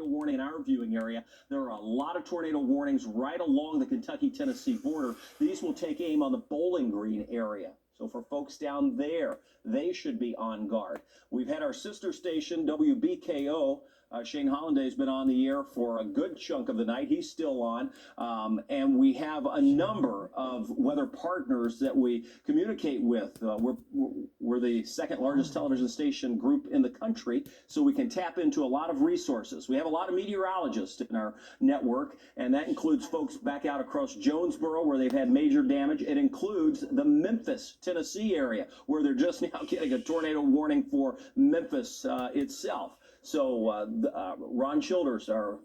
warning in our viewing area. There are a lot of tornado warnings right along the Kentucky-Tennessee border. These will take aim on the Bowling Green area. So for folks down there, they should be on guard. We've had our sister station, WBKO. Shane Hollanday has been on the air for a good chunk of the night. He's still on. And we have a number of weather partners that we communicate with. We're the second largest television station group in the country, so we can tap into a lot of resources. We have a lot of meteorologists in our network, and that includes folks back out across Jonesboro where they've had major damage. It includes the Memphis, Tennessee area, where they're just now getting a tornado warning for Memphis itself. So Ron Childers, our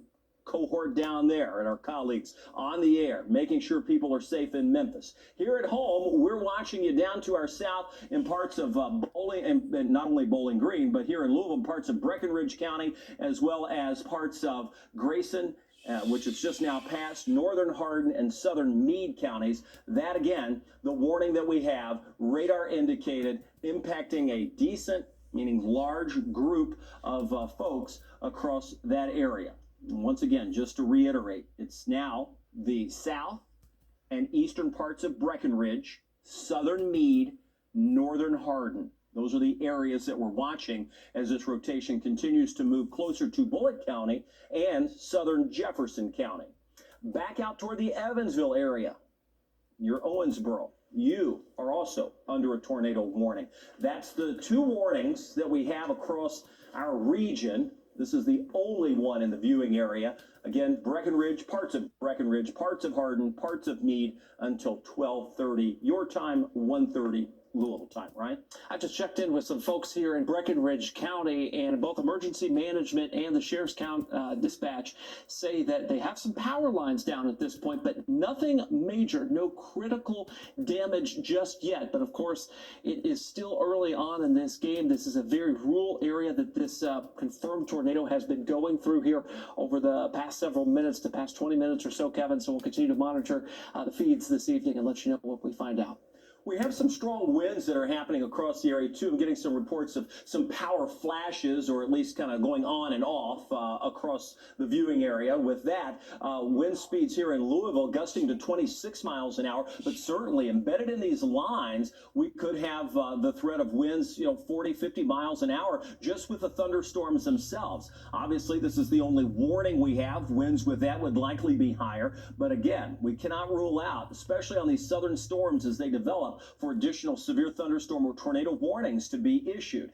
cohort down there, and our colleagues on the air, making sure people are safe in Memphis. Here at home, we're watching you down to our south in parts of Bowling, and not only Bowling Green, but here in Louisville, parts of Breckinridge County, as well as parts of Grayson, which is just now past, northern Hardin and southern Meade counties. That, again, the warning that we have, radar indicated, impacting a decent, meaning large group of folks across that area. And once again, just to reiterate, it's now the south and eastern parts of Breckinridge, southern Meade, northern Hardin. Those are the areas that we're watching as this rotation continues to move closer to Bullitt County and southern Jefferson County. Back out toward the Evansville area, near Owensboro, you are also under a tornado warning. That's the two warnings that we have across our region. This is the only one in the viewing area. Again, Breckinridge, parts of Breckinridge, parts of Hardin, parts of Meade until 12:30 your time, 1:30 Louisville time, right? I just checked in with some folks here in Breckinridge County, and both emergency management and the sheriff's dispatch say that they have some power lines down at this point, but nothing major, no critical damage just yet. But of course, it is still early on in this game. This is a very rural area that this confirmed tornado has been going through here over the past several minutes, the past 20 minutes or so, Kevin. So we'll continue to monitor the feeds this evening and let you know what we find out. We have some strong winds that are happening across the area, too. I'm getting some reports of some power flashes, or at least kind of going on and off across the viewing area. With that, wind speeds here in Louisville gusting to 26 miles an hour, but certainly embedded in these lines, we could have the threat of winds, 40, 50 miles an hour just with the thunderstorms themselves. Obviously, this is the only warning we have. Winds with that would likely be higher. But again, we cannot rule out, especially on these southern storms as they develop, for additional severe thunderstorm or tornado warnings to be issued.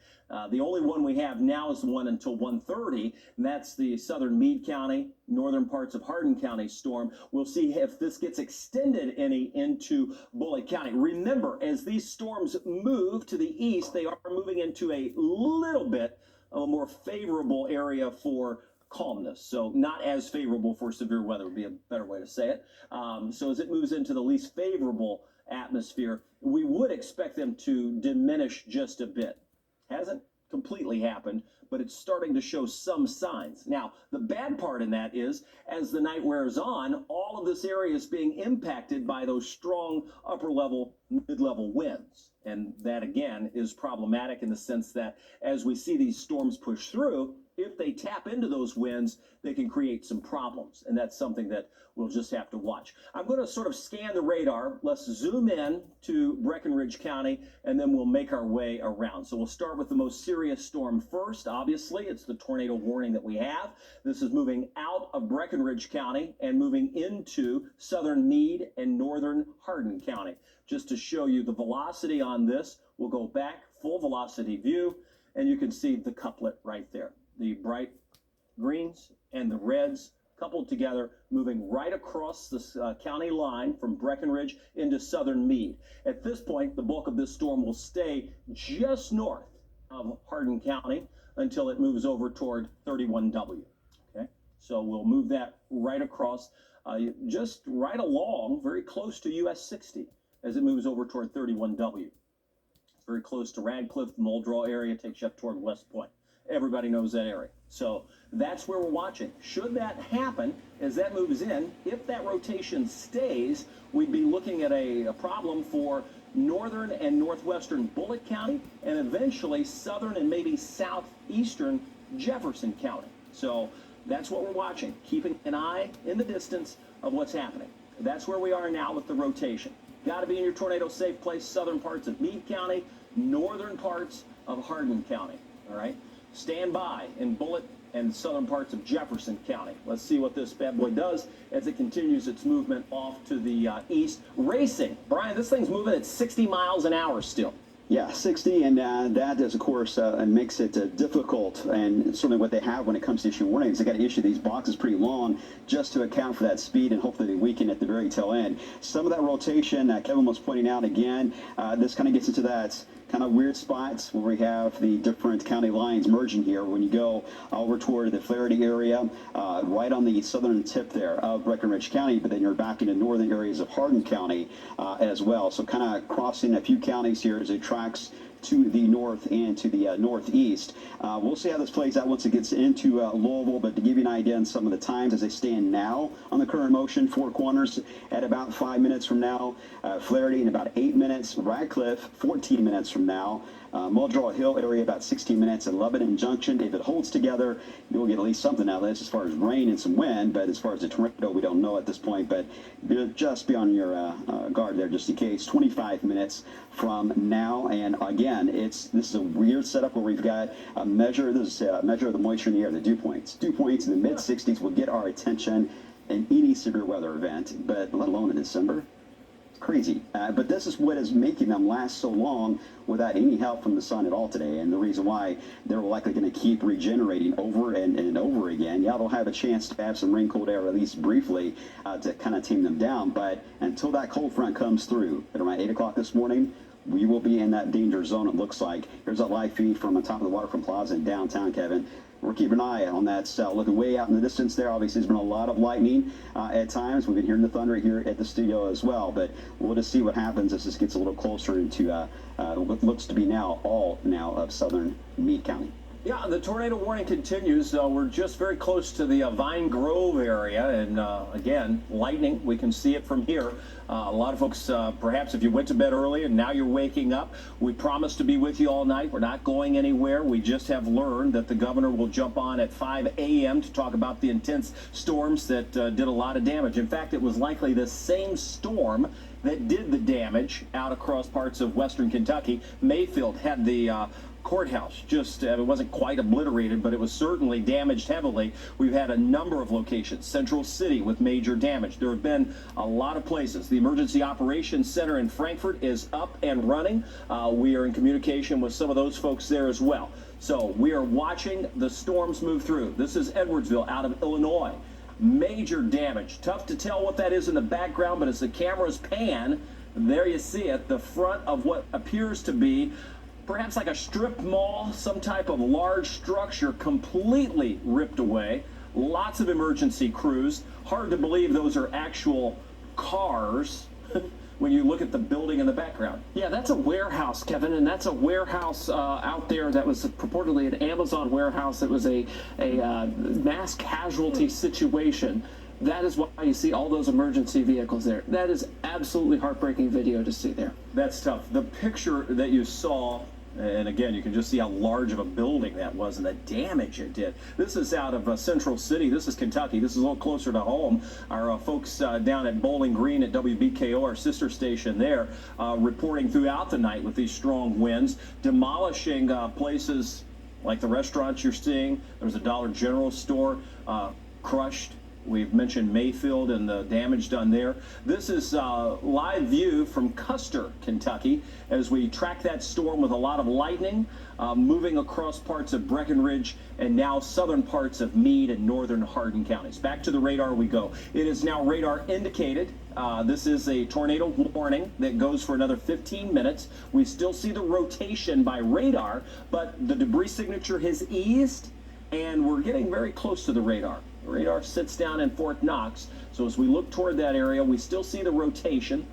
The only one we have now is the one until 1:30, and that's the southern Meade County, northern parts of Hardin County storm. We'll see if this gets extended any into Bullitt County. Remember, as these storms move to the east, they are moving into a little bit of a more favorable area for calmness. So not as favorable for severe weather would be a better way to say it. So as it moves into the least favorable atmosphere, we would expect them to diminish just a bit. Hasn't completely happened, but it's starting to show some signs. Now, the bad part in that is, as the night wears on, all of this area is being impacted by those strong upper-level, mid-level winds. And that, again, is problematic in the sense that as we see these storms push through, if they tap into those winds, they can create some problems. And that's something that we'll just have to watch. I'm going to sort of scan the radar. Let's zoom in to Breckinridge County, and then we'll make our way around. So we'll start with the most serious storm first. Obviously, it's the tornado warning that we have. This is moving out of Breckinridge County and moving into southern Meade and northern Hardin County. Just to show you the velocity on this, we'll go back, full velocity view, and you can see the couplet right there. The bright greens and the reds coupled together, moving right across the county line from Breckinridge into southern Meade. At this point, the bulk of this storm will stay just north of Hardin County until it moves over toward 31W. Okay, so we'll move that right across, just right along, very close to US 60 as it moves over toward 31W. It's very close to Radcliffe, the Muldrow area, takes you up toward West Point. Everybody knows that area. So that's where we're watching. Should that happen, as that moves in, if that rotation stays, we'd be looking at a problem for northern and northwestern Bullitt County, and eventually southern and maybe southeastern Jefferson County. So That's what we're watching, keeping an eye in the distance of what's happening. That's where we are now with the rotation. Got to be in your tornado safe place, southern parts of Meade County, northern parts of Hardin County. All right? Stand by in Bullitt and southern parts of Jefferson County. Let's see what this bad boy does as it continues its movement off to the east. Racing. Brian, this thing's moving at 60 miles an hour still. Yeah, 60, and that is, of course, makes it difficult, and certainly what they have when it comes to issuing warnings. They got to issue these boxes pretty long just to account for that speed, and hopefully they weaken at the very tail end. Some of that rotation, Kevin was pointing out again, this kind of gets into that kind of weird spots where we have the different county lines merging here. When you go over toward the Flaherty area, right on the southern tip there of Breckenridge County, but then you're back into northern areas of Hardin County as well. So kind of crossing a few counties here as it tracks to the north and to the northeast. We'll see how this plays out once it gets into Louisville, but to give you an idea on some of the times as they stand now on the current motion, Four Corners at about 5 minutes from now, Flaherty in about 8 minutes, Radcliffe 14 minutes from now, Muldraw Hill area about 16 minutes, and Lebanon Junction, if it holds together, you'll get at least something out of this as far as rain and some wind, but as far as the tornado, we don't know at this point, but just be on your guard there just in case. 25 minutes from now, and again, this is a weird setup where we've got a measure, this is a measure of the moisture in the air, the dew points. Dew points in the mid-60s will get our attention in any severe weather event, but let alone in December. Crazy. But this is what is making them last so long without any help from the sun at all today, and the reason why they're likely going to keep regenerating over and over again. Yeah, they'll have a chance to have some rain, cold air, at least briefly, to kind of tame them down, but until that cold front comes through at around 8 o'clock this morning, we will be in that danger zone, it looks like. Here's a live feed from the top of the Waterfront Plaza in downtown, Kevin. We're keeping an eye on that cell. Looking way out in the distance there. Obviously, there's been a lot of lightning at times. We've been hearing the thunder here at the studio as well. But we'll just see what happens as this gets a little closer into what looks to be now all of southern Meade County. Yeah, the tornado warning continues. We're just very close to the Vine Grove area, and again, lightning. We can see it from here. A lot of folks, perhaps if you went to bed early and now you're waking up, we promise to be with you all night. We're not going anywhere. We just have learned that the governor will jump on at 5 a.m. to talk about the intense storms that did a lot of damage. In fact, it was likely the same storm that did the damage out across parts of western Kentucky. Mayfield had the courthouse just it wasn't quite obliterated, but it was certainly damaged heavily. We've had a number of locations, Central City with major damage. There have been a lot of places. The Emergency Operations Center in Frankfort is up and running. We are in communication with some of those folks there as well. So we are watching the storms move through. This is Edwardsville out of Illinois. Major damage. Tough to tell what that is in the background, but as the cameras pan, there you see it, the front of what appears to be perhaps like a strip mall, some type of large structure completely ripped away. Lots of emergency crews. Hard to believe those are actual cars when you look at the building in the background. Yeah, that's a warehouse, Kevin, and that's a warehouse out there that was purportedly an Amazon warehouse. It was a mass casualty situation. That is why you see all those emergency vehicles there. That is absolutely heartbreaking video to see there. That's tough. The picture that you saw, and again, you can just see how large of a building that was and the damage it did. This is out of Central City. This is Kentucky. This is a little closer to home. Our folks down at Bowling Green at WBKO, our sister station there, reporting throughout the night with these strong winds, demolishing places like the restaurants you're seeing. There's a Dollar General store crushed. We've mentioned Mayfield and the damage done there. This is live view from Custer, Kentucky, as we track that storm with a lot of lightning moving across parts of Breckenridge and now southern parts of Meade and northern Hardin counties. Back to the radar we go. It is now radar indicated. This is a tornado warning that goes for another 15 minutes. We still see the rotation by radar, but the debris signature has eased, and we're getting very close to the radar. The radar sits down in Fort Knox, so as we look toward that area, we still see the rotation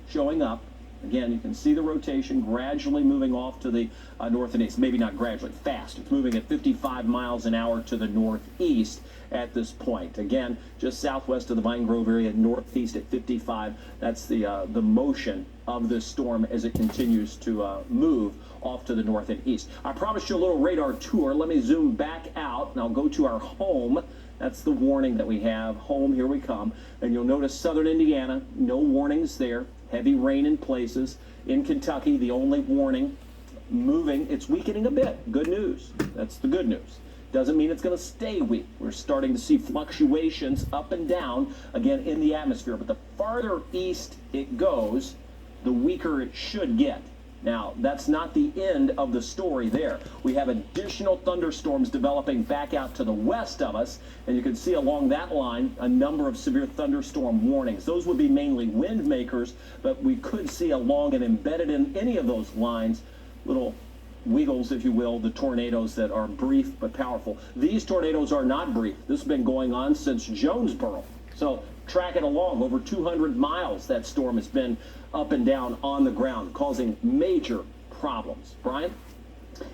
showing up. Again, you can see the rotation gradually moving off to the north and east. Maybe not gradually, fast. It's moving at 55 miles an hour to the northeast at this point. Again, just southwest of the Vine Grove area, northeast at 55. That's the motion of this storm as it continues to move off to the north and east. I promised you a little radar tour. Let me zoom back out, and I'll go to our home. That's the warning that we have. Home, here we come. And you'll notice southern Indiana, no warnings there. Heavy rain in places. In Kentucky, the only warning, moving. It's weakening a bit. Good news. That's the good news. Doesn't mean it's going to stay weak. We're starting to see fluctuations up and down, again, in the atmosphere. But the farther east it goes, the weaker it should get. Now, that's not the end of the story there. We have additional thunderstorms developing back out to the west of us, and you can see along that line a number of severe thunderstorm warnings. Those would be mainly wind makers, but we could see along and embedded in any of those lines little wiggles, if you will, the tornadoes that are brief but powerful. These tornadoes are not brief. This has been going on since Jonesboro. So track it along. Over 200 miles that storm has been up and down on the ground, causing major problems. Brian?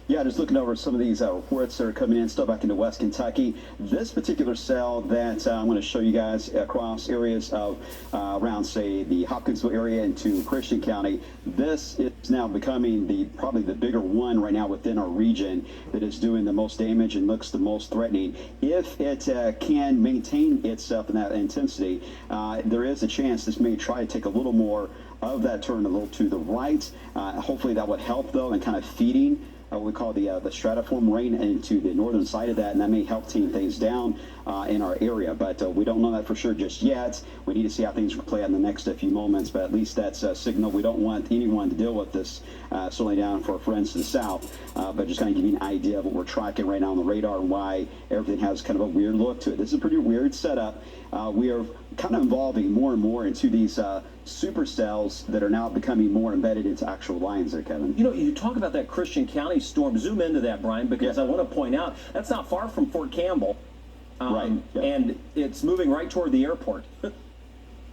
Yeah, just looking over some of these reports that are coming in still back into West Kentucky. This particular cell that I'm going to show you guys across areas of around, say, the Hopkinsville area into Christian County. This is now becoming probably the bigger one right now within our region that is doing the most damage and looks the most threatening. If it can maintain itself in that intensity, there is a chance this may try to take a little more of that turn a little to the right. Hopefully that would help, though, in kind of feeding what we call the stratiform rain into the northern side of that, and that may help tame things down in our area. But we don't know that for sure just yet. We need to see how things play out in the next few moments, but at least that's a signal. We don't want anyone to deal with this, certainly down for our friends to the south, but just kind of give you an idea of what we're tracking right now on the radar and why everything has kind of a weird look to it. This is a pretty weird setup. We are kind of evolving more and more into these supercells that are now becoming more embedded into actual lines there, Kevin. You know, you talk about that Christian County storm. Zoom into that, Brian, because I want to point out that's not far from Fort Campbell. Right. Yeah. And it's moving right toward the airport.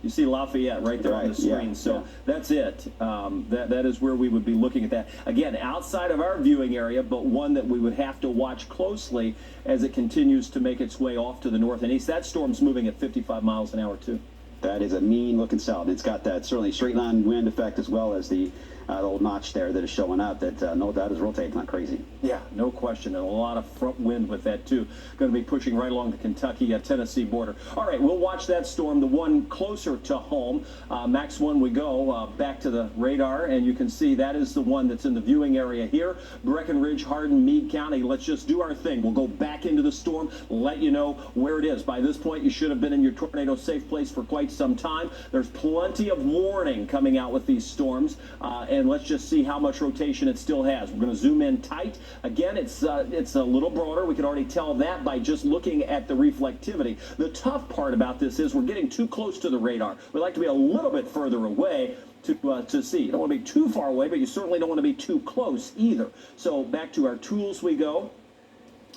You see Lafayette right there on the screen. So that's it. That is where we would be looking at that. Again, outside of our viewing area, but one that we would have to watch closely as it continues to make its way off to the north and east. That storm's moving at 55 miles an hour, too. That is a mean looking cell. It's got that certainly straight line wind effect as well as the old notch there that is showing up that no doubt is rotating like crazy. Yeah, no question. And a lot of front wind with that, too. Going to be pushing right along the Kentucky-Tennessee border. All right, we'll watch that storm, the one closer to home. Max 1 we go. Back to the radar, and you can see that is the one that's in the viewing area here. Breckenridge, Hardin, Meade County. Let's just do our thing. We'll go back into the storm, let you know where it is. By this point, you should have been in your tornado safe place for quite some time. There's plenty of warning coming out with these storms, and let's just see how much rotation it still has. We're going to zoom in tight. Again, it's a little broader. We can already tell that by just looking at the reflectivity. The tough part about this is we're getting too close to the radar. We like to be a little bit further away to see. You don't want to be too far away, but you certainly don't want to be too close either. So back to our tools we go,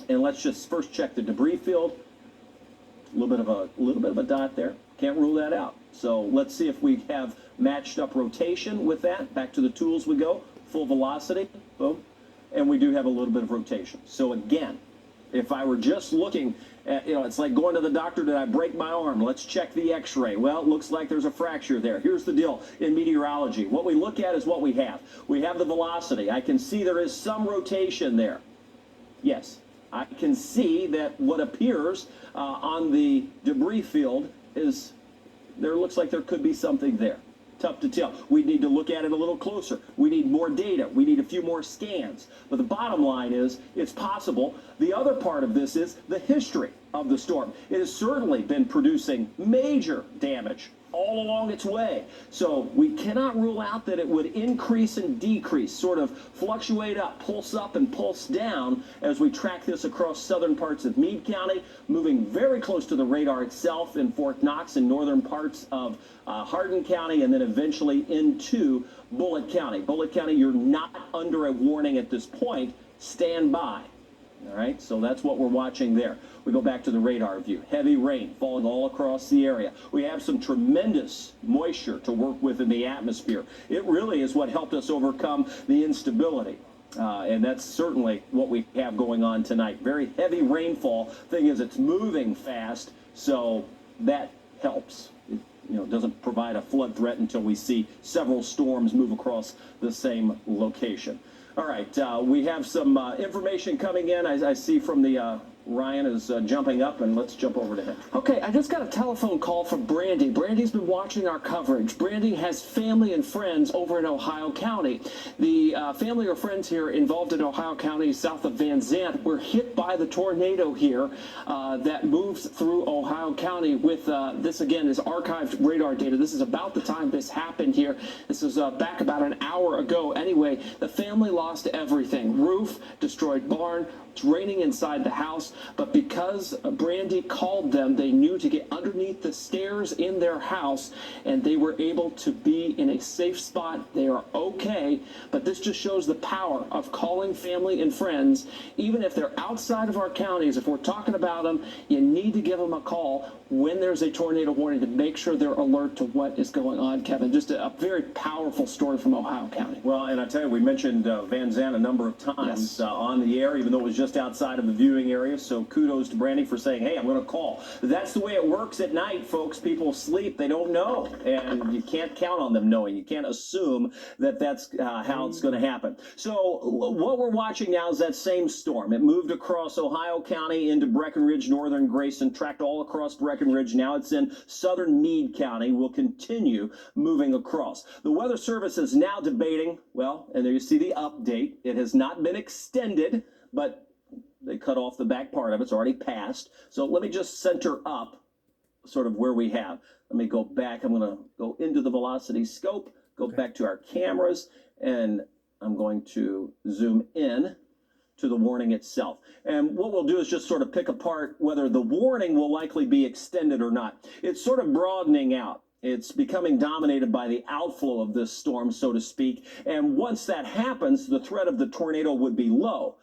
and let's just first check the debris field. A little bit of a dot there. Can't rule that out. So let's see if we have matched up rotation with that. Back to the tools we go. Full velocity. Boom. And we do have a little bit of rotation. So again, if I were just looking at, it's like going to the doctor, did I break my arm? Let's check the x-ray. Well, it looks like there's a fracture there. Here's the deal in meteorology. What we look at is what we have. We have the velocity. I can see there is some rotation there. Yes, I can see that what appears on the debris field is there looks like there could be something there. Tough to tell. We need to look at it a little closer. We need more data. We need a few more scans. But the bottom line is it's possible. The other part of this is the history of the storm. It has certainly been producing major damage all along its way. So we cannot rule out that it would increase and decrease, sort of fluctuate up and pulse down as we track this across southern parts of Meade County, moving very close to the radar itself in Fort Knox and northern parts of Hardin County, and then eventually into Bullitt County. Bullitt County, you're not under a warning at this point. Stand by. All right, so that's what we're watching there. We go back to the radar view. Heavy rain falling all across the area. We have some tremendous moisture to work with in the atmosphere. It really is what helped us overcome the instability. And that's certainly what we have going on tonight. Very heavy rainfall. Thing is, it's moving fast, so that helps. It doesn't provide a flood threat until we see several storms move across the same location. All right, we have some information coming in. I see from the Ryan is jumping up, and let's jump over to him. Okay, I just got a telephone call from Brandy. Brandy's been watching our coverage. Brandy has family and friends over in Ohio County. The family or friends here involved in Ohio County, south of Van Zandt, were hit by the tornado here that moves through Ohio County. With this, again, is archived radar data. This is about the time this happened here. This is back about an hour ago. Anyway, the family lost everything. Roof, destroyed barn. It's raining inside the house, but because Brandy called them, they knew to get underneath the stairs in their house, and they were able to be in a safe spot. They are okay, but this just shows the power of calling family and friends, even if they're outside of our counties. If we're talking about them, you need to give them a call when there's a tornado warning to make sure they're alert to what is going on, Kevin. Just a very powerful story from Ohio County. Well, and I tell you, we mentioned Van Zandt a number of times Yes. on the air, even though it was just outside of the viewing area. So kudos to Brandy for saying, hey, I'm going to call. That's the way it works at night, folks. People sleep. They don't know. And you can't count on them knowing. You can't assume that that's how it's going to happen. So what we're watching now is that same storm. It moved across Ohio County into Breckenridge, northern Grayson, tracked all across Breckenridge. Now it's in southern Meade County. Will continue moving across. The Weather Service is now debating, well, and there you see the update. It has not been extended, but they cut off the back part of it. It's already passed. So let me just center up sort of where we have. Let me go back. I'm going to go into the velocity scope, go back to our cameras, and I'm going to zoom in to the warning itself. And what we'll do is just sort of pick apart whether the warning will likely be extended or not. It's sort of broadening out. It's becoming dominated by the outflow of this storm, so to speak. And once that happens, the threat of the tornado would be low.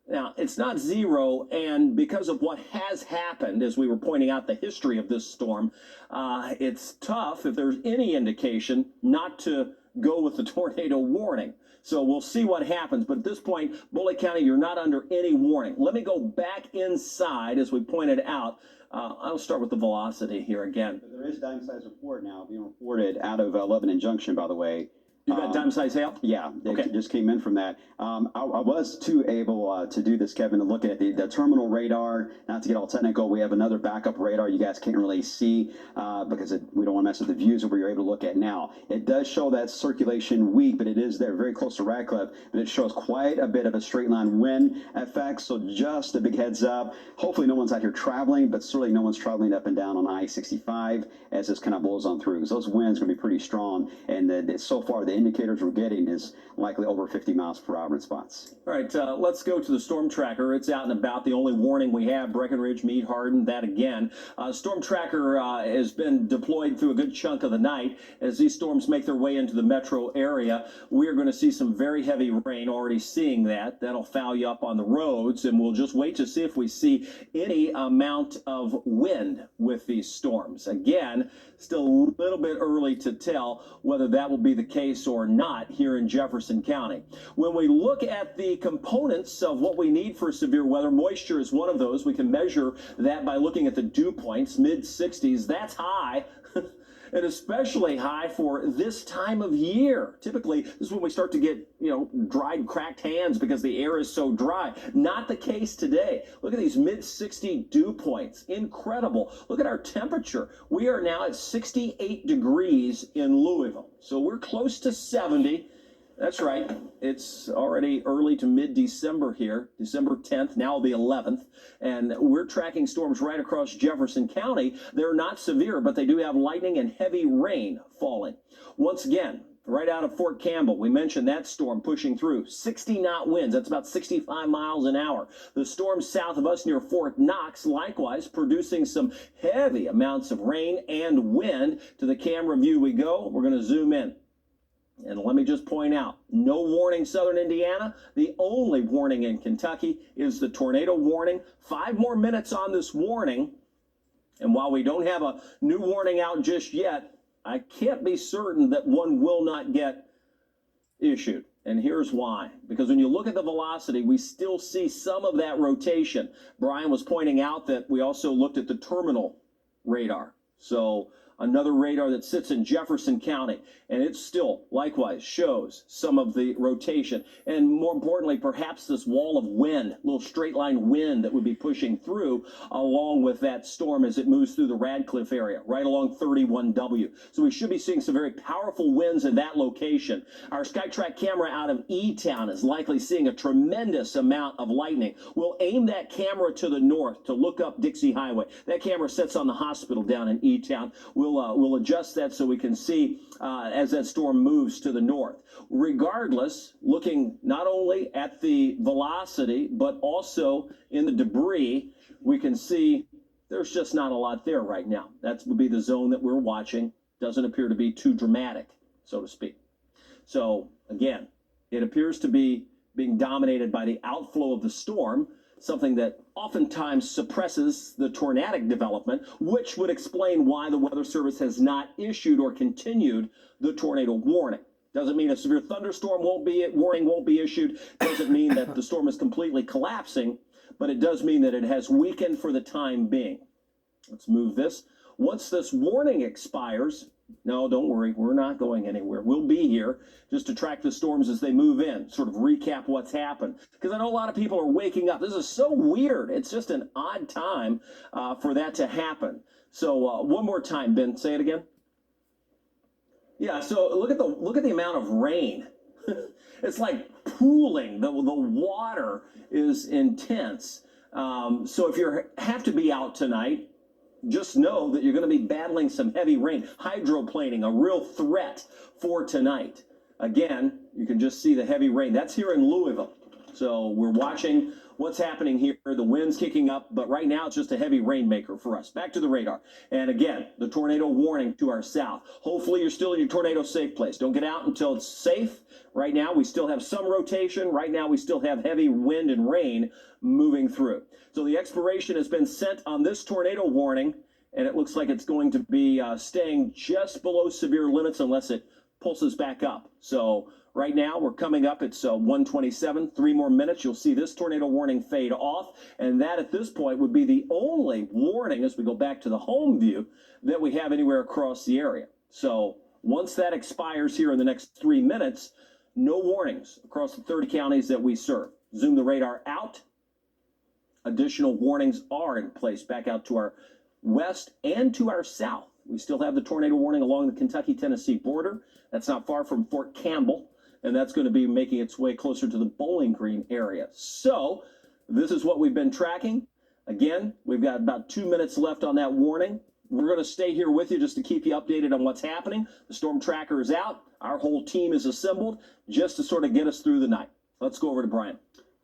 Now, it's not zero, and because of what has happened, as we were pointing out the history of this storm, it's tough, if there's any indication, not to go with the tornado warning. So we'll see what happens. But at this point, Bullitt County, you're not under any warning. Let me go back inside, as we pointed out. I'll start with the velocity here again. There is dime size report now being reported out of Lebanon Junction, by the way. You got dime size hail? Yeah, they Okay. just came in from that. I was too able to do this, Kevin, to look at the terminal radar. Not to get all technical, we have another backup radar you guys can't really see because we don't want to mess with the views of where you're able to look at now. It does show that circulation weak, but it is there very close to Radcliffe, but it shows quite a bit of a straight line wind effect. So just a big heads up. Hopefully no one's out here traveling, but certainly no one's traveling up and down on I-65 as this kind of blows on through, because those winds are going to be pretty strong. And so far, the indicators we're getting is likely over 50 miles per hour in spots. All right, let's go to the storm tracker. It's out and about. The only warning we have, Breckenridge, Meade, Hardin, that again. Storm tracker has been deployed through a good chunk of the night. As these storms make their way into the metro area, we are going to see some very heavy rain, already seeing that. That'll foul you up on the roads, and we'll just wait to see if we see any amount of wind with these storms. Again, still a little bit early to tell whether that will be the case or not here in Jefferson County. When we look at the components of what we need for severe weather, moisture is one of those. We can measure that by looking at the dew points, mid-60s. That's high. And especially high for this time of year. Typically, this is when we start to get, dried, cracked hands because the air is so dry. Not the case today. Look at these mid-60 dew points. Incredible. Look at our temperature. We are now at 68 degrees in Louisville. So we're close to 70. That's right. It's already early to mid-December here, December 10th, now the 11th, and we're tracking storms right across Jefferson County. They're not severe, but they do have lightning and heavy rain falling. Once again, right out of Fort Campbell, we mentioned that storm pushing through. 60-knot winds, that's about 65 miles an hour. The storm south of us near Fort Knox, likewise, producing some heavy amounts of rain and wind. To the camera view we go. We're going to zoom in. And let me just point out, no warning southern Indiana. The only warning in Kentucky is the tornado warning. 5 more minutes on this warning. And while we don't have a new warning out just yet, I can't be certain that one will not get issued. And here's why. Because when you look at the velocity, we still see some of that rotation. Brian was pointing out that we also looked at the terminal radar. So another radar that sits in Jefferson County, and it still likewise shows some of the rotation. And more importantly, perhaps this wall of wind, little straight line wind that would be pushing through along with that storm as it moves through the Radcliffe area, right along 31W. So we should be seeing some very powerful winds in that location. Our SkyTrack camera out of E-Town is likely seeing a tremendous amount of lightning. We'll aim that camera to the north to look up Dixie Highway. That camera sits on the hospital down in E-Town. We'll adjust that so we can see as that storm moves to the north. Regardless, looking not only at the velocity, but also in the debris, we can see there's just not a lot there right now. That would be the zone that we're watching. Doesn't appear to be too dramatic, so to speak. So again, it appears to be being dominated by the outflow of the storm, something that oftentimes suppresses the tornadic development, which would explain why the Weather Service has not issued or continued the tornado warning. Doesn't mean a severe thunderstorm warning won't be issued. Doesn't mean that the storm is completely collapsing, but it does mean that it has weakened for the time being. Let's move this. Once this warning expires, no, don't worry, we're not going anywhere. We'll be here just to track the storms as they move in, sort of recap what's happened. Because I know a lot of people are waking up. This is so weird. It's just an odd time for that to happen. So one more time, Ben, say it again. Yeah, so look at the amount of rain. It's like pooling. The water is intense. So if you have to be out tonight, just know that you're going to be battling some heavy rain. Hydroplaning, a real threat for tonight. Again, you can just see the heavy rain. That's here in Louisville. So we're watching what's happening here. The wind's kicking up, but right now it's just a heavy rainmaker for us. Back to the radar. And again, the tornado warning to our south. Hopefully you're still in your tornado safe place. Don't get out until it's safe. Right now we still have some rotation. Right now we still have heavy wind and rain moving through. So the expiration has been sent on this tornado warning, and it looks like it's going to be staying just below severe limits unless it pulses back up. So right now we're coming up, it's 1:27, 3 more minutes. You'll see this tornado warning fade off, and that at this point would be the only warning as we go back to the home view that we have anywhere across the area. So once that expires here in the next 3 minutes, no warnings across the 30 counties that we serve. Zoom the radar out. Additional warnings are in place back out to our west and to our south. We still have the tornado warning along the Kentucky-Tennessee border. That's not far from Fort Campbell, and that's going to be making its way closer to the Bowling Green area. So this is what we've been tracking. Again, we've got about 2 minutes left on that warning. We're going to stay here with you just to keep you updated on what's happening. The storm tracker is out. Our whole team is assembled just to sort of get us through the night. Let's go over to Brian.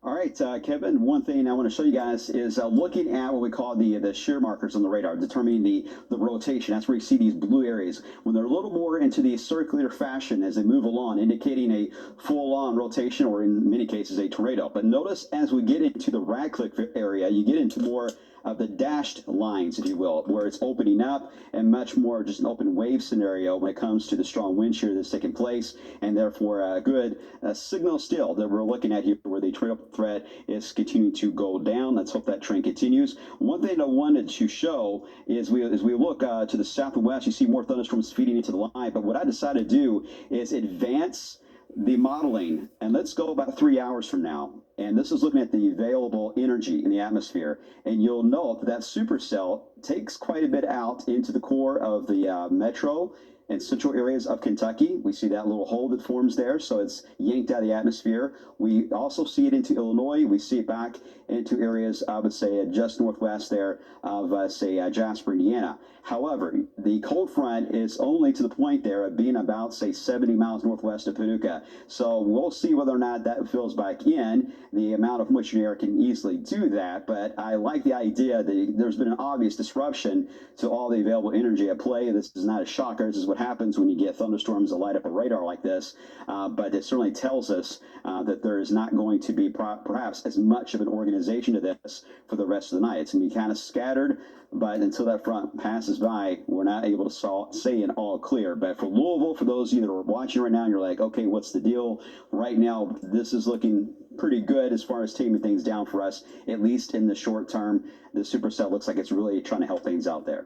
All right, Kevin, one thing I want to show you guys is looking at what we call the shear markers on the radar, determining the rotation. That's where you see these blue areas. When they're a little more into the circular fashion as they move along, indicating a full-on rotation or in many cases a tornado. But notice as we get into the Radcliffe area, you get into more of the dashed lines, if you will, where it's opening up and much more just an open wave scenario when it comes to the strong wind shear that's taking place, and therefore a good signal still that we're looking at here where the tornado threat is continuing to go down. Let's hope that trend continues. One thing I wanted to show is as we look to the south and west, you see more thunderstorms feeding into the line, but what I decided to do is advance the modeling, and let's go about 3 hours from now. And this is looking at the available energy in the atmosphere. And you'll note that supercell takes quite a bit out into the core of the metro and central areas of Kentucky. We see that little hole that forms there, so it's yanked out of the atmosphere. We also see it into Illinois. We see it back into areas, I would say, just northwest there of, say, Jasper, Indiana. However, the cold front is only to the point there of being about, say, 70 miles northwest of Paducah. So we'll see whether or not that fills back in. The amount of moisture in the air can easily do that, but I like the idea that there's been an obvious disruption to all the available energy at play. This is not a shocker. This is what what happens when you get thunderstorms that light up a radar like this, but it certainly tells us that there is not going to be perhaps as much of an organization to this for the rest of the night. It's going to be kind of scattered, but until that front passes by, we're not able to say an all clear. But for Louisville, for those of you that are watching right now, and you're like, okay, what's the deal? Right now, this is looking pretty good as far as taming things down for us, at least in the short term. The supercell looks like it's really trying to help things out there.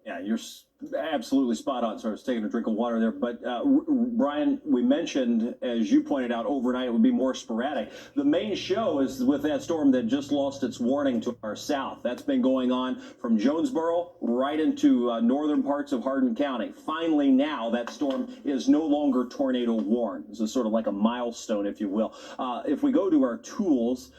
Yeah, you're absolutely spot on. So I was taking a drink of water there. But Brian, we mentioned, as you pointed out, overnight it would be more sporadic. The main show is with that storm that just lost its warning to our south. That's been going on from Jonesboro right into northern parts of Hardin County. Finally, now that storm is no longer tornado warned. This is sort of like a milestone, if you will. If we go to our tools,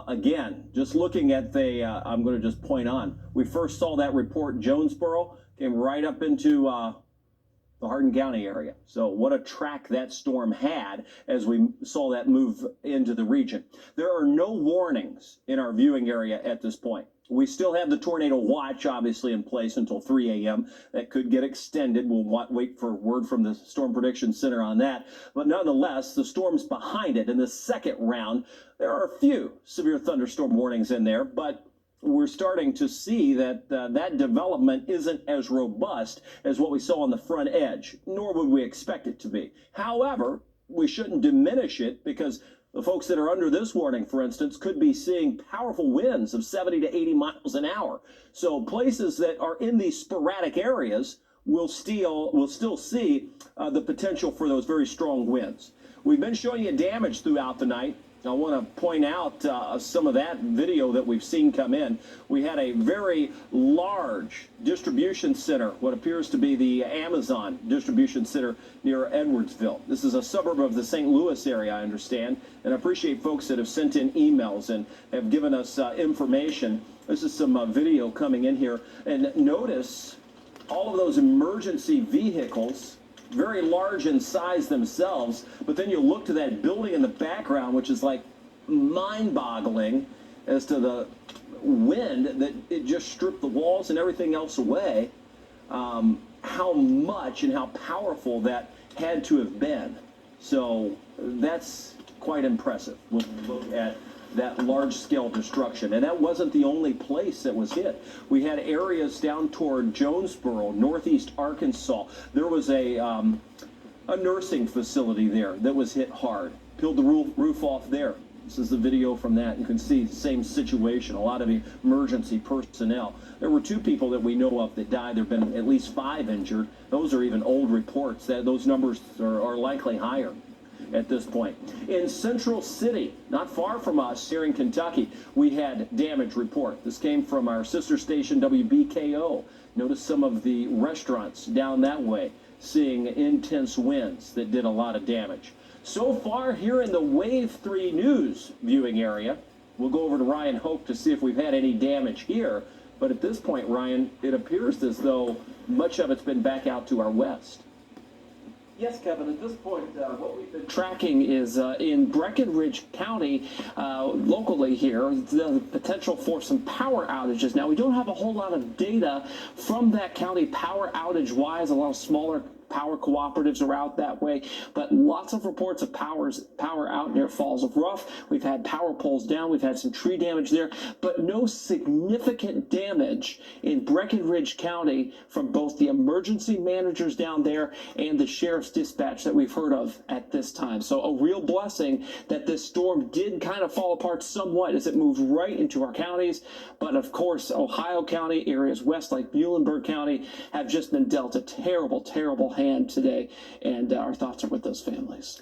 again, just looking at the, I'm going to just point on, we first saw that report, Jonesboro, came right up into the Hardin County area. So what a track that storm had as we saw that move into the region. There are no warnings in our viewing area at this point. We still have the tornado watch, obviously, in place until 3 a.m. That could get extended. We'll wait for word from the Storm Prediction Center on that. But nonetheless, the storms behind it in the second round, there are a few severe thunderstorm warnings in there, but we're starting to see that that development isn't as robust as what we saw on the front edge, nor would we expect it to be. However, we shouldn't diminish it, because the folks that are under this warning, for instance, could be seeing powerful winds of 70 to 80 miles an hour. So places that are in these sporadic areas will still see the potential for those very strong winds. We've been showing you damage throughout the night. I want to point out some of that video that we've seen come in. We had a very large distribution center, what appears to be the Amazon distribution center near Edwardsville. This is a suburb of the St. Louis area, I understand, and I appreciate folks that have sent in emails and have given us information. This is some video coming in here, and notice all of those emergency vehicles, very large in size themselves, but then you look to that building in the background, which is like mind-boggling as to the wind that it just stripped the walls and everything else away. How much and how powerful that had to have been. So that's quite impressive when we look at that large-scale destruction. And that wasn't the only place that was hit. We had areas down toward Jonesboro, northeast Arkansas. There was a nursing facility there that was hit hard. Peeled the roof off there. This is the video from that. You can see the same situation, a lot of emergency personnel. There were 2 people that we know of that died. There have been at least 5 injured. Those are even old reports. Those numbers are likely higher at this point. In Central City, not far from us here in Kentucky, we had damage report. This came from our sister station WBKO. Notice some of the restaurants down that way seeing intense winds that did a lot of damage. So far here in the Wave 3 News viewing area, we'll go over to Ryan Hoke to see if we've had any damage here. But at this point, Ryan, it appears as though much of it's been back out to our west. Yes, Kevin, at this point, what we've been tracking is in Breckinridge County, locally here, the potential for some power outages. Now, we don't have a whole lot of data from that county power outage-wise. A lot of smaller power cooperatives are out that way, but lots of reports of power out near Falls of Rough. We've had power poles down. We've had some tree damage there, but no significant damage in Breckinridge County from both the emergency managers down there and the sheriff's dispatch that we've heard of at this time. So a real blessing that this storm did kind of fall apart somewhat as it moved right into our counties. But of course, Ohio County, areas west like Muhlenberg County have just been dealt a terrible, terrible hand today, and our thoughts are with those families.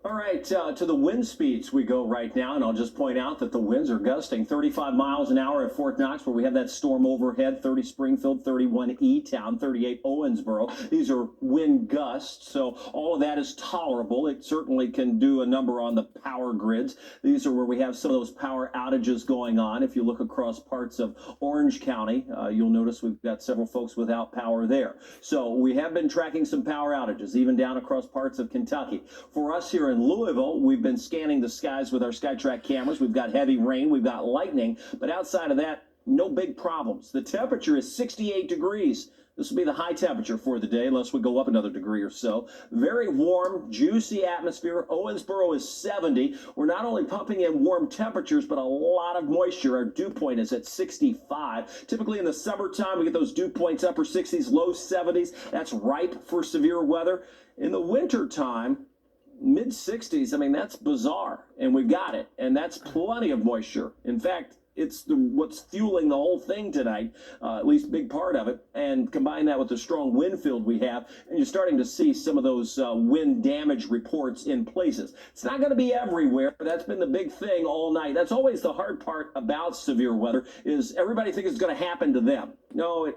All right, to the wind speeds we go right now, and I'll just point out that the winds are gusting 35 miles an hour at Fort Knox, where we have that storm overhead, 30 Springfield, 31 E-Town, 38 Owensboro. These are wind gusts, so all of that is tolerable. It certainly can do a number on the power grids. These are where we have some of those power outages going on. If you look across parts of Orange County, you'll notice we've got several folks without power there. So we have been tracking some power outages, even down across parts of Kentucky. For us here in Louisville, we've been scanning the skies with our SkyTrack cameras. We've got heavy rain, we've got lightning, but outside of that, no big problems. The temperature is 68 degrees. This will be the high temperature for the day, unless we go up another degree or so. Very warm, juicy atmosphere. Owensboro is 70. We're not only pumping in warm temperatures, but a lot of moisture. Our dew point is at 65. Typically in the summertime, we get those dew points upper 60s, low 70s. That's ripe for severe weather. In the wintertime, mid 60s, I mean, that's bizarre. And we've got it. And that's plenty of moisture. In fact, it's what's fueling the whole thing tonight, at least a big part of it. And combine that with the strong wind field we have, and you're starting to see some of those wind damage reports in places. It's not going to be everywhere, but that's been the big thing all night. That's always the hard part about severe weather, is everybody thinks it's going to happen to them. No, it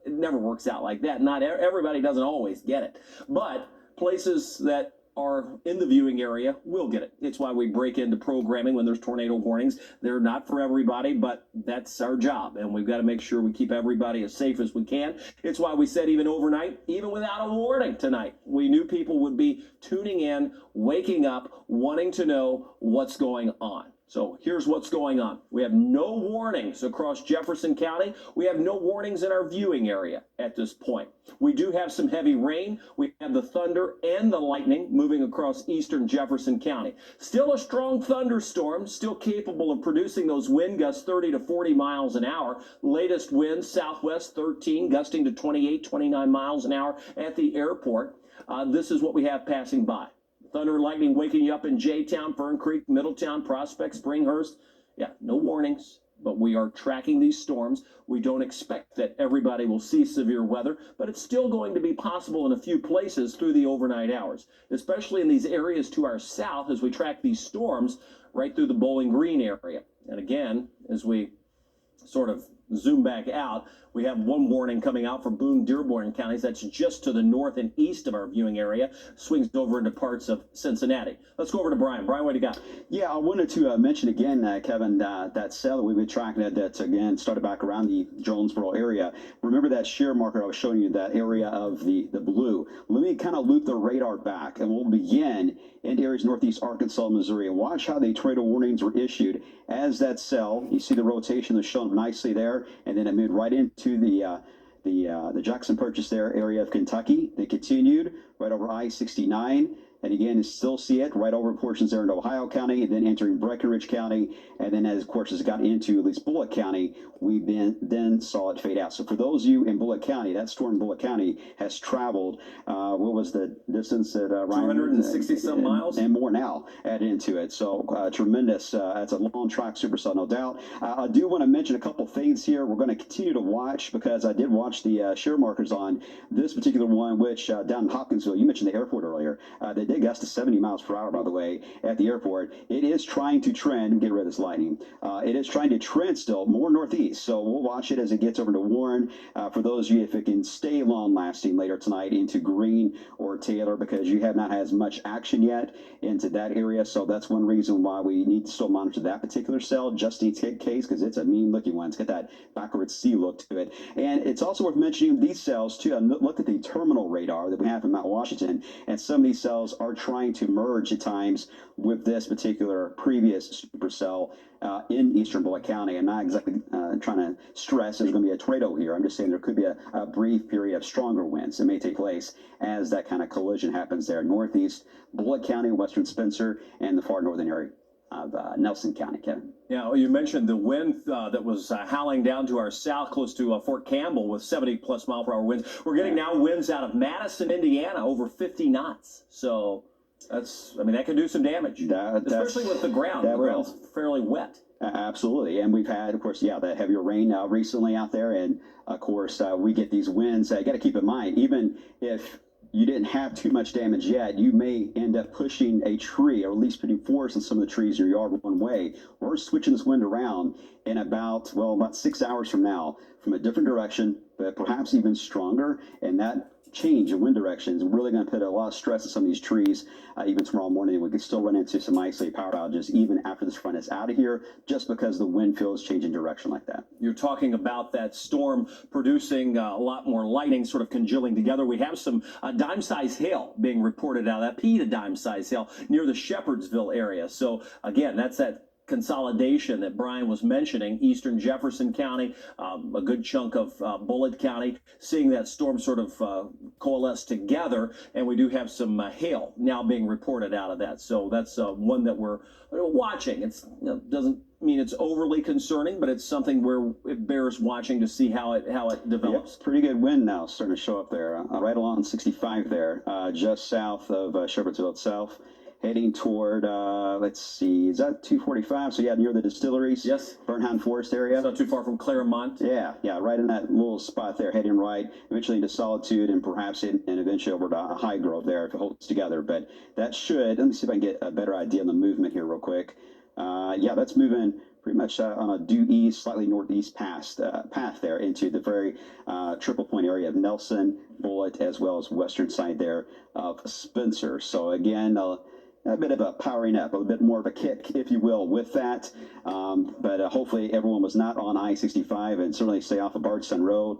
never works out like that. Not everybody doesn't always get it. But places that are in the viewing area will get it. It's why we break into programming when there's tornado warnings. They're not for everybody, but that's our job, and we've got to make sure we keep everybody as safe as we can. It's why we said even overnight, even without a warning tonight, we knew people would be tuning in, waking up, wanting to know what's going on. So here's what's going on. We have no warnings across Jefferson County. We have no warnings in our viewing area at this point. We do have some heavy rain. We have the thunder and the lightning moving across eastern Jefferson County. Still a strong thunderstorm, still capable of producing those wind gusts 30 to 40 miles an hour. Latest winds southwest 13, gusting to 28, 29 miles an hour at the airport. This is what we have passing by. Thunder and lightning waking you up in J-Town, Fern Creek, Middletown, Prospect, Springhurst. Yeah, no warnings, but we are tracking these storms. We don't expect that everybody will see severe weather, but it's still going to be possible in a few places through the overnight hours, especially in these areas to our south as we track these storms right through the Bowling Green area. And again, as we sort of zoom back out, we have one warning coming out for Boone, Dearborn counties. That's just to the north and east of our viewing area. Swings over into parts of Cincinnati. Let's go over to Brian. Brian, what do you got? Yeah, I wanted to mention again, Kevin, that cell that we've been tracking that again started back around the Jonesboro area. Remember that shear marker I was showing you, that area of the blue? Let me kind of loop the radar back, and we'll begin in areas northeast Arkansas, Missouri, and watch how the tornado warnings were issued as that cell. You see the rotation is shown nicely there, and then it moved right into the Jackson Purchase there area of Kentucky. They continued right over I-69. And again, you still see it right over portions there in Ohio County, and then entering Breckinridge County. And then, as of course, as it got into at least Bullock County, we then saw it fade out. So for those of you in Bullock County, that storm in Bullock County has traveled, what was the distance that Ryan? 260 some miles. And more now added into it. So tremendous. That's a long track supercell, no doubt. I do want to mention a couple things here. We're going to continue to watch, because I did watch the shear markers on this particular one, which down in Hopkinsville, you mentioned the airport earlier. They did gust to 70 miles per hour, by the way, at the airport. It is trying to trend, get rid of this lightning. It is trying to trend still more northeast. So we'll watch it as it gets over to Warren. For those of you, if it can stay long lasting later tonight into Greene or Taylor, because you have not had as much action yet into that area. So that's one reason why we need to still monitor that particular cell, just in case, because it's a mean looking one. It's got that backwards C look to it. And it's also worth mentioning these cells too. I looked at the terminal radar that we have in Mount Washington, and some of these cells are trying to merge at times with this particular previous supercell in eastern Bullock County. I'm not exactly trying to stress there's going to be a tornado here. I'm just saying there could be a brief period of stronger winds that may take place as that kind of collision happens there. Northeast Bullock County, western Spencer, and the far northern area of Nelson County, Kevin. Yeah, you mentioned the wind that was howling down to our south, close to Fort Campbell, with 70+ mile per hour winds. We're getting now winds out of Madison, Indiana, over 50 knots. So that's, I mean, that could do some damage, especially with the ground. The ground's fairly wet. Absolutely. And we've had, of course, that heavier rain recently out there. And of course, we get these winds. You got to keep in mind, even if you didn't have too much damage yet, you may end up pushing a tree, or at least putting force in some of the trees in your yard one way. We're switching this wind around in about 6 hours from now, from a different direction, but perhaps even stronger. And that change in wind direction is really going to put a lot of stress on some of these trees. Even tomorrow morning, we could still run into some isolated power outages even after this front is out of here, just because the wind field is changing direction like that. You're talking about that storm producing a lot more lightning sort of congealing together. We have some dime-sized hail being reported out of that, pea to dime-sized hail near the Shepherdsville area. So again, that's that consolidation that Brian was mentioning, eastern Jefferson County, a good chunk of Bullitt County, seeing that storm sort of coalesce together, and we do have some hail now being reported out of that. So that's one that we're watching. It's doesn't mean it's overly concerning, but it's something where it bears watching to see how it develops. Pretty good wind now starting to show up there, right along 65 there, just south of Shepherdsville itself. Heading toward, let's see, is that 245? So yeah, near the distilleries. Yes. Bernheim Forest area. It's not too far from Claremont. Yeah, right in that little spot there, heading right, eventually into Solitude, and perhaps and eventually over to High Grove there if it holds together. But that should, let me see if I can get a better idea on the movement here real quick. Yeah, that's moving pretty much on a due east, slightly northeast path there into the very triple point area of Nelson, Bullitt, as well as western side there of Spencer. So again, a bit of a powering up, a bit more of a kick, if you will, with that. But hopefully everyone was not on I-65, and certainly stay off of Bardstown Road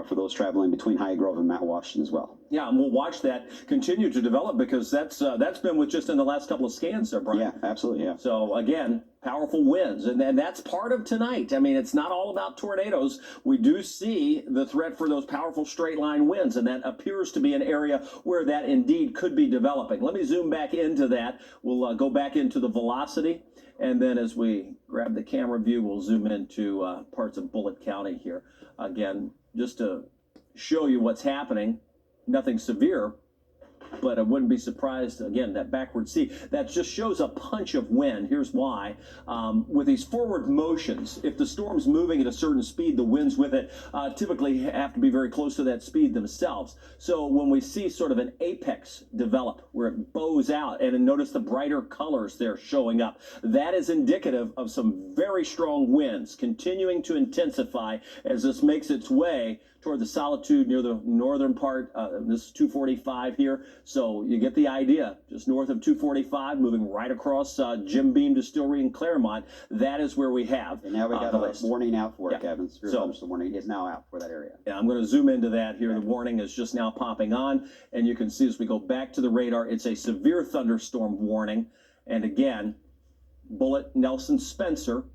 for those traveling between High Grove and Mount Washington as well. Yeah, and we'll watch that continue to develop, because that's been with just in the last couple of scans there, Brian. Yeah, absolutely, yeah. So again, powerful winds, and that's part of tonight. I mean, it's not all about tornadoes. We do see the threat for those powerful straight line winds, and that appears to be an area where that indeed could be developing. Let me zoom back into that. We'll go back into the velocity, and then as we grab the camera view, we'll zoom into parts of Bullitt County here. Again, just to show you what's happening. Nothing severe, but I wouldn't be surprised, again, that backward sea. That just shows a punch of wind. Here's why. With these forward motions, if the storm's moving at a certain speed, the winds with it typically have to be very close to that speed themselves. So when we see sort of an apex develop where it bows out, and notice the brighter colors there showing up, that is indicative of some very strong winds continuing to intensify as this makes its way toward the Solitude near the northern part. This is 245 here. So you get the idea. Just north of 245, moving right across Jim Beam Distillery in Claremont. That is where we have. And now we got a warning out for it, Yeah. Kevin. So the warning is now out for that area. Yeah, I'm going to zoom into that here. The warning is just now popping on. And you can see as we go back to the radar, it's a severe thunderstorm warning. And again, Bullitt, Nelson, Spencer,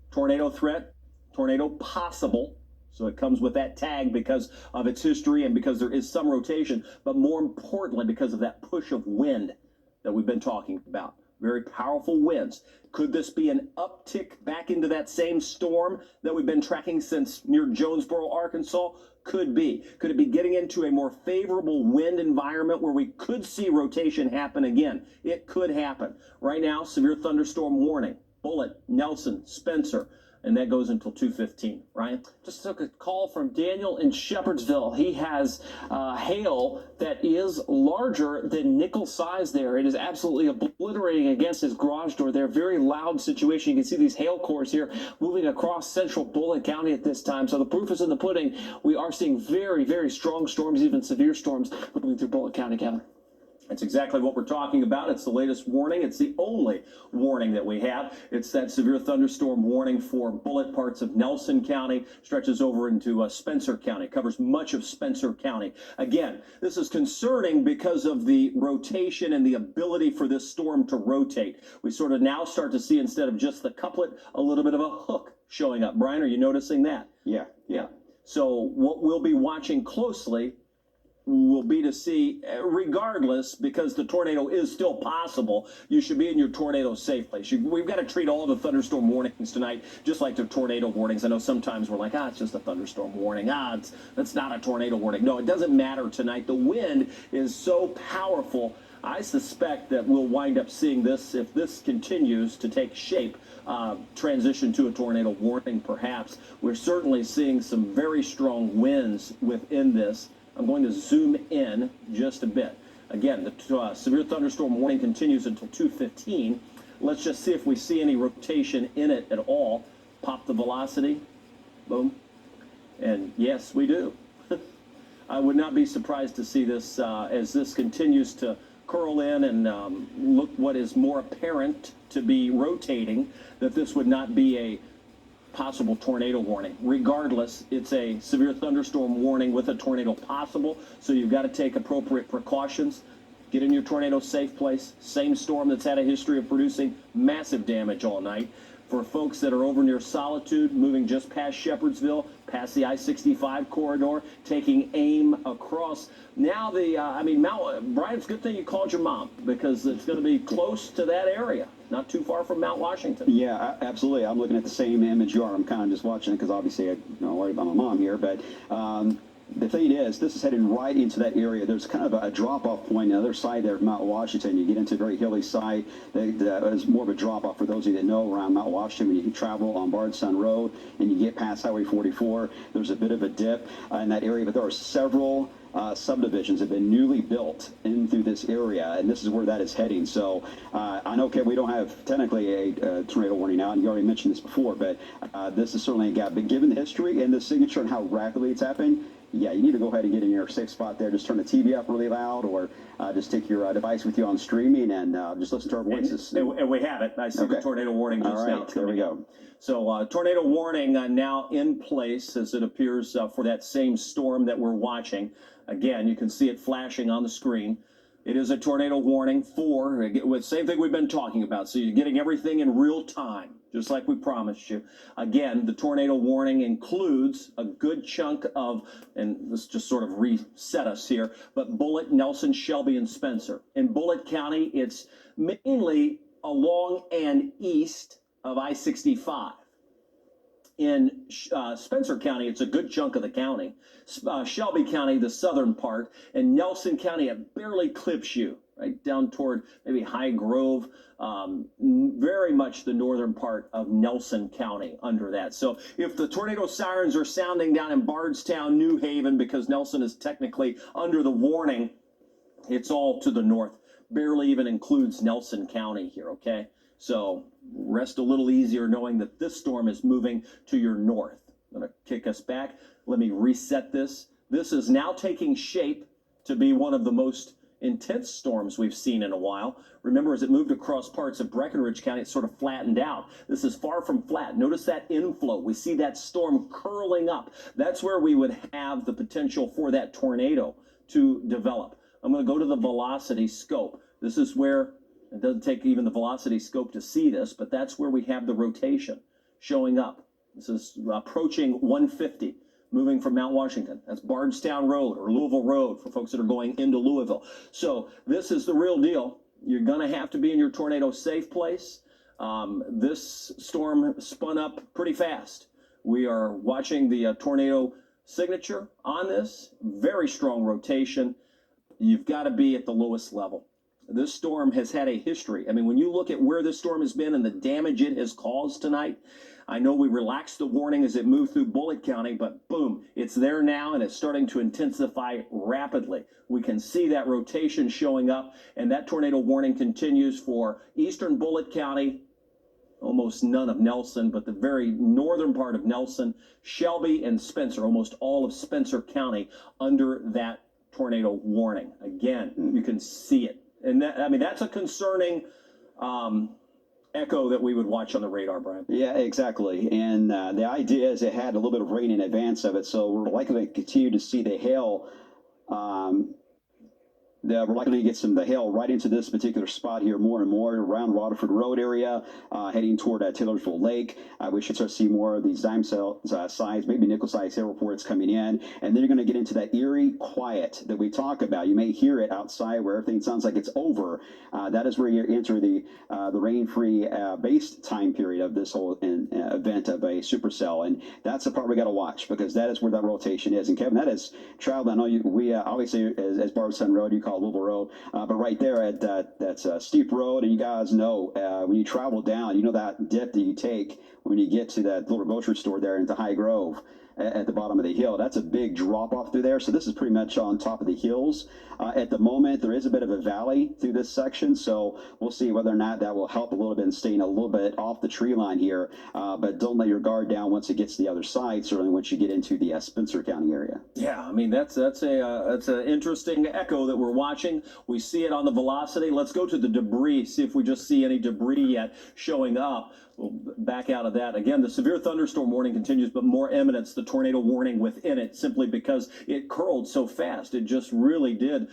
tornado threat, tornado possible. So it comes with that tag because of its history and because there is some rotation, but more importantly, because of that push of wind that we've been talking about. Very powerful winds. Could this be an uptick back into that same storm that we've been tracking since near Jonesboro, Arkansas? Could be. Could it be getting into a more favorable wind environment where we could see rotation happen again? It could happen. Right now, severe thunderstorm warning. Bullitt, Nelson, Spencer. And that goes until 2:15. Ryan? Just took a call from Daniel in Shepherdsville. He has hail that is larger than nickel size there. It is absolutely obliterating against his garage door there. Very loud situation. You can see these hail cores here moving across central Bullitt County at this time. So the proof is in the pudding. We are seeing very, very strong storms, even severe storms moving through Bullitt County, Kevin. That's exactly what we're talking about. It's the latest warning. It's the only warning that we have. It's that severe thunderstorm warning for Bullitt, parts of Nelson County, stretches over into Spencer County, covers much of Spencer County. Again, this is concerning because of the rotation and the ability for this storm to rotate. We sort of now start to see, instead of just the couplet, a little bit of a hook showing up. Brian, are you noticing that? Yeah. So what we'll be watching closely will be to see, regardless, because the tornado is still possible, you should be in your tornado safe place. We've got to treat all the thunderstorm warnings tonight just like the tornado warnings. I know sometimes we're like, it's just a thunderstorm warning. That's not a tornado warning. No, it doesn't matter tonight. The wind is so powerful. I suspect that we'll wind up seeing this, if this continues to take shape, transition to a tornado warning perhaps. We're certainly seeing some very strong winds within this. I'm going to zoom in just a bit. Again, the severe thunderstorm warning continues until 2:15. Let's just see if we see any rotation in it at all. Pop the velocity. Boom. And yes, we do. I would not be surprised to see this as this continues to curl in and look what is more apparent to be rotating, that this would not be a possible tornado warning. Regardless, it's a severe thunderstorm warning with a tornado possible, so you've got to take appropriate precautions. Get in your tornado safe place. Same storm that's had a history of producing massive damage all night. for folks that are over near Solitude, moving just past Shepherdsville, past the I-65 corridor, taking aim across. Now Brian, it's a good thing you called your mom, because it's going to be close to that area, not too far from Mount Washington. Yeah, absolutely. I'm looking at the same image you are. I'm kind of just watching it because obviously I don't worry about my mom here, but the thing is, this is heading right into that area. There's kind of a drop-off point on the other side there of Mount Washington. You get into a very hilly side. There's more of a drop-off for those of you that know around Mount Washington. When you travel on Bardstown Road and you get past Highway 44, there's a bit of a dip in that area, but there are several subdivisions have been newly built in through this area, and this is where that is heading. So I know, Kev, we don't have technically a tornado warning out, and you already mentioned this before, but this is certainly a gap. But given the history and the signature and how rapidly it's happening, yeah, you need to go ahead and get in your safe spot there. Just turn the TV up really loud, or just take your device with you on streaming and just listen to our voices. And we have it. I see the tornado warning just now. There we go. So tornado warning now in place as it appears for that same storm that we're watching. Again, you can see it flashing on the screen. It is a tornado warning with same thing we've been talking about. So you're getting everything in real time, just like we promised you. Again, the tornado warning includes a good chunk of, and let's just sort of reset us here, but Bullitt, Nelson, Shelby, and Spencer. In Bullitt County, it's mainly along and east of I-65. In Spencer County, it's a good chunk of the county. Shelby County, the southern part, and Nelson County, it barely clips you, right down toward maybe High Grove, very much the northern part of Nelson County under that. So if the tornado sirens are sounding down in Bardstown, New Haven, because Nelson is technically under the warning, it's all to the north. Barely even includes Nelson County here, okay? So rest a little easier knowing that this storm is moving to your north. I'm going to kick us back. Let me reset this. This is now taking shape to be one of the most intense storms we've seen in a while. Remember, as it moved across parts of Breckinridge County, it sort of flattened out. This is far from flat. Notice that inflow. We see that storm curling up. That's where we would have the potential for that tornado to develop. I'm going to go to the velocity scope. This is where it doesn't take even the velocity scope to see this, but that's where we have the rotation showing up. This is approaching 150, moving from Mount Washington. That's Bardstown Road or Louisville Road for folks that are going into Louisville. So this is the real deal. You're going to have to be in your tornado safe place. This storm spun up pretty fast. We are watching the tornado signature on this. Very strong rotation. You've got to be at the lowest level. This storm has had a history. I mean, when you look at where this storm has been and the damage it has caused tonight, I know we relaxed the warning as it moved through Bullitt County, but boom, it's there now and it's starting to intensify rapidly. We can see that rotation showing up, and that tornado warning continues for eastern Bullitt County, almost none of Nelson, but the very northern part of Nelson, Shelby, and Spencer, almost all of Spencer County under that tornado warning. Again, you can see it. And that, I mean, that's a concerning echo that we would watch on the radar, Brian. Yeah, exactly. And the idea is it had a little bit of rain in advance of it, so we're likely to continue to see the hail. We're likely to get some of the hail right into this particular spot here more and more around Waterford Road area, heading toward Taylorsville Lake. We should start to see more of these dime size, maybe nickel-sized hail reports coming in. And then you're going to get into that eerie quiet that we talk about. You may hear it outside where everything sounds like it's over. That is where you enter the rain-free base time period of this whole event of a supercell. And that's the part we got to watch, because that is where that rotation is. And Kevin, that is traveled. I know we obviously, as Bardstown Road, you call Louisville Road, but right there at that's a steep road, and you guys know when you travel down, you know that dip that you take when you get to that little grocery store there into High Grove at the bottom of the hill. That's a big drop off through there. So this is pretty much on top of the hills. At the moment, there is a bit of a valley through this section, so we'll see whether or not that will help a little bit in staying a little bit off the tree line here. But don't let your guard down once it gets to the other side, certainly once you get into the Spencer County area. Yeah, I mean, that's an interesting echo that we're watching. We see it on the velocity. Let's go to the debris, see if we just see any debris yet showing up. We'll back out of that. Again, the severe thunderstorm warning continues, but more eminence, the tornado warning within it, simply because it curled so fast. It just really did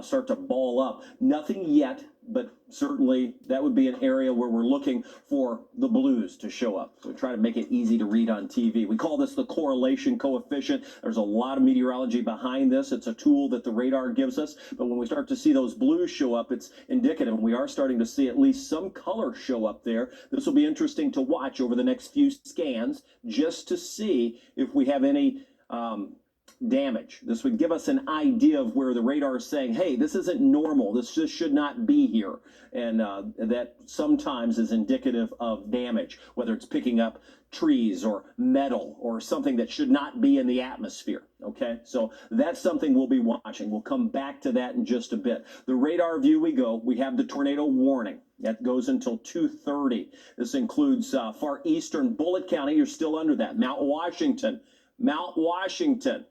start to ball up. Nothing yet but certainly that would be an area where we're looking for the blues to show up. So we try to make it easy to read on TV. We call this the correlation coefficient. There's a lot of meteorology behind this. It's a tool that the radar gives us, but when we start to see those blues show up, it's indicative. We are starting to see at least some color show up there. This will be interesting to watch over the next few scans just to see if we have any damage. This would give us an idea of where the radar is saying, hey, this isn't normal. This just should not be here. And that sometimes is indicative of damage, whether it's picking up trees or metal or something that should not be in the atmosphere. Okay, so that's something we'll be watching. We'll come back to that in just a bit. The radar view we have the tornado warning. That goes until 2:30. This includes far eastern Bullitt County. You're still under that. Mount Washington,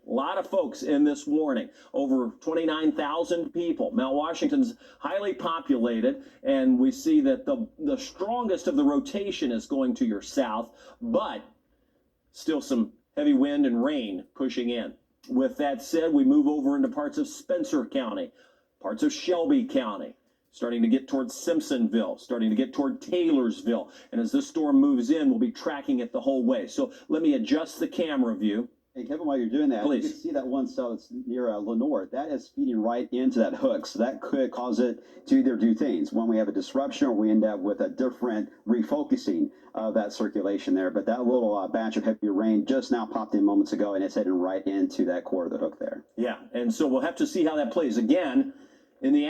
a lot of folks in this warning, over 29,000 people. Mount Washington's highly populated, and we see that the strongest of the rotation is going to your south, but still some heavy wind and rain pushing in. With that said, we move over into parts of Spencer County, parts of Shelby County, starting to get towards Simpsonville, starting to get toward Taylorsville. And as this storm moves in, we'll be tracking it the whole way. So let me adjust the camera view. Hey, Kevin, while you're doing that, Please. you can see that one cell that's near Lenore. That is feeding right into that hook. So that could cause it to either do things. One, we have a disruption, or we end up with a different refocusing of that circulation there. But that little batch of heavy rain just now popped in moments ago, and it's heading right into that core of the hook there. Yeah, and so we'll have to see how that plays. Again, in the